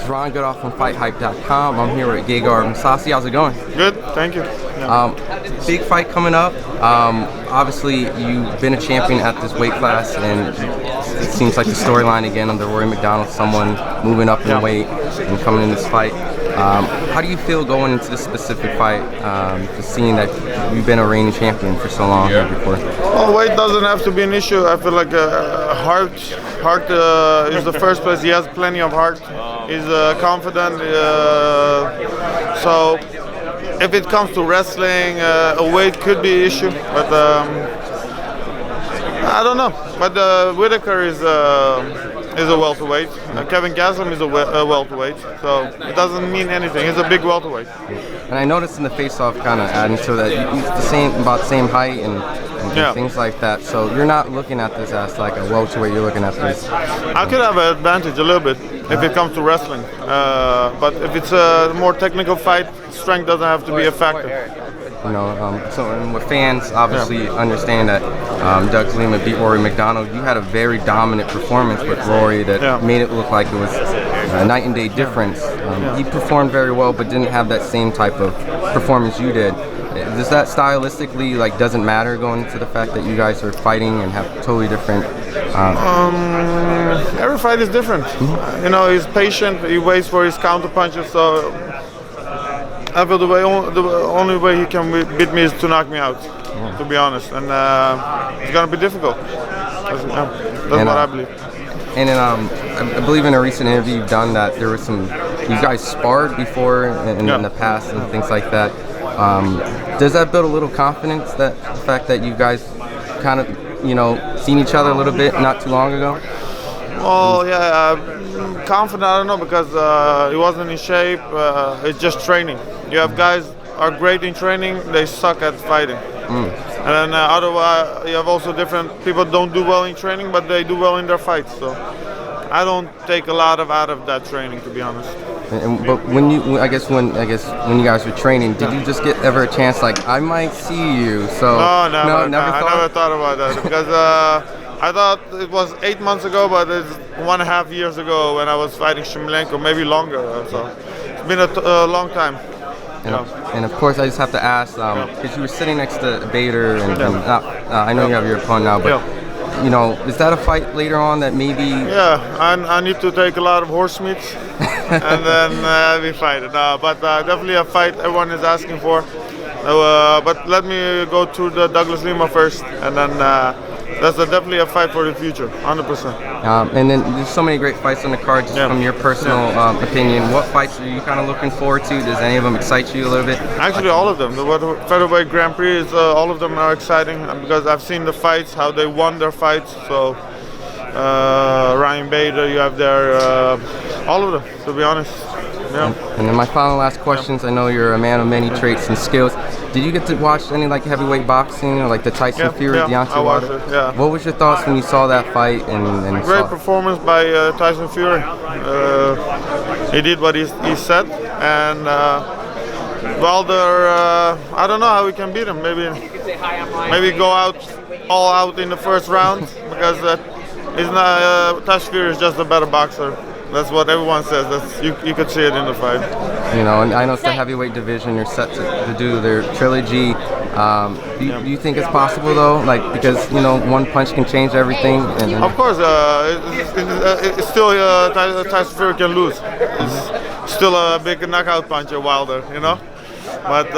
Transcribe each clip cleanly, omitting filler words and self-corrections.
Ron Goodoff from FightHype.com. I'm here with Gegard Mousasi. How's it going? Good, thank you. Yeah. Big fight coming up. Obviously, you've been a champion at this weight class, and it seems like the storyline again under Rory McDonald, someone moving up in weight and coming in this fight. How do you feel going into this specific fight, just seeing that you've been a reigning champion for so long here before? Well, weight doesn't have to be an issue. I feel like heart is the first place. He has plenty of heart. He's confident. So if it comes to wrestling, a weight could be an issue, but I don't know. But Whitaker is a welterweight. Kevin Gaslam is a welterweight, so it doesn't mean anything. He's a big welterweight. And I noticed in the face-off, kind of adding to that, he's about the same height and things like that. So you're not looking at this as like a welterweight. You're looking at this. I could have an advantage a little bit if it comes to wrestling, but if it's a more technical fight, strength doesn't have to be a factor. You know, so with fans obviously understand that Doug Lima beat Rory McDonald. You had a very dominant performance with Rory that made it look like it was a night and day difference. He performed very well, but didn't have that same type of performance you did. Does that stylistically doesn't matter going into the fact that you guys are fighting and have totally different? Every fight is different. You know, he's patient. He waits for his counter punches. So I feel the only way he can beat me is to knock me out, to be honest, and it's gonna be difficult. That's what I believe. And then I believe in a recent interview you've done that there was you guys sparred before in the past and things like that. Does that build a little confidence, that the fact that you guys kind of seen each other a little bit not too long ago? Well, yeah, confident, I don't know, because he wasn't in shape. It's just training. You have guys are great in training, they suck at fighting. And then otherwise, you have also different people don't do well in training, but they do well in their fights. So I don't take a lot out of that training, to be honest. But when I guess when you guys were training, did you just get ever a chance I might see you? So no, never I never thought about that because I thought it was 8 months ago, but it's 1.5 years ago when I was fighting Shimlenko, maybe longer. So it's been a long time. And of course, I just have to ask, because you were sitting next to Bader, and I know you have your opponent now, but is that a fight later on that maybe? Yeah, I need to take a lot of horse meat, and then we fight it. But definitely a fight everyone is asking for. But let me go to the Douglas Lima first, and then that's definitely a fight for the future, 100%. And then there's so many great fights on the card. Just from your personal opinion, what fights are you kind of looking forward to? Does any of them excite you a little bit? Actually, all of them. The featherweight Grand Prix is all of them are exciting because I've seen the fights, how they won their fights. So Ryan Bader, you have there, all of them, to be honest. Yeah. And then my last questions. I know you're a man of many traits and skills. Did you get to watch any heavyweight boxing or the Tyson Fury, Deontay Wilder? What was your thoughts when you saw that fight? And great performance by Tyson Fury. He did what he said, and Wilder. I don't know how we can beat him. Maybe go all out in the first round because Tyson Fury is just a better boxer. That's what everyone says. You could see it in the fight. And I know it's the heavyweight division. You're set to do their trilogy. Do you think it's possible though? Because one punch can change everything. Of course, it's still Tyson Fury can lose. It's still a big knockout puncher, Wilder. But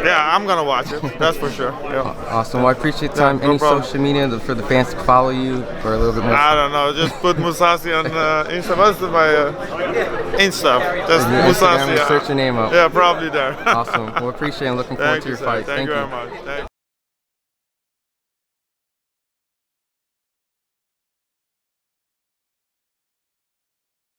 yeah, I'm gonna watch it. That's for sure. Yeah. Awesome. Well, I appreciate the time. Any social media for the fans to follow you for a little bit more? I don't know. Just put Mousasi on Insta. What's my Insta? Just Mousasi. Search your name up. Yeah, probably there. Awesome. Well, appreciate it. Looking forward to your fight. Thank you very much.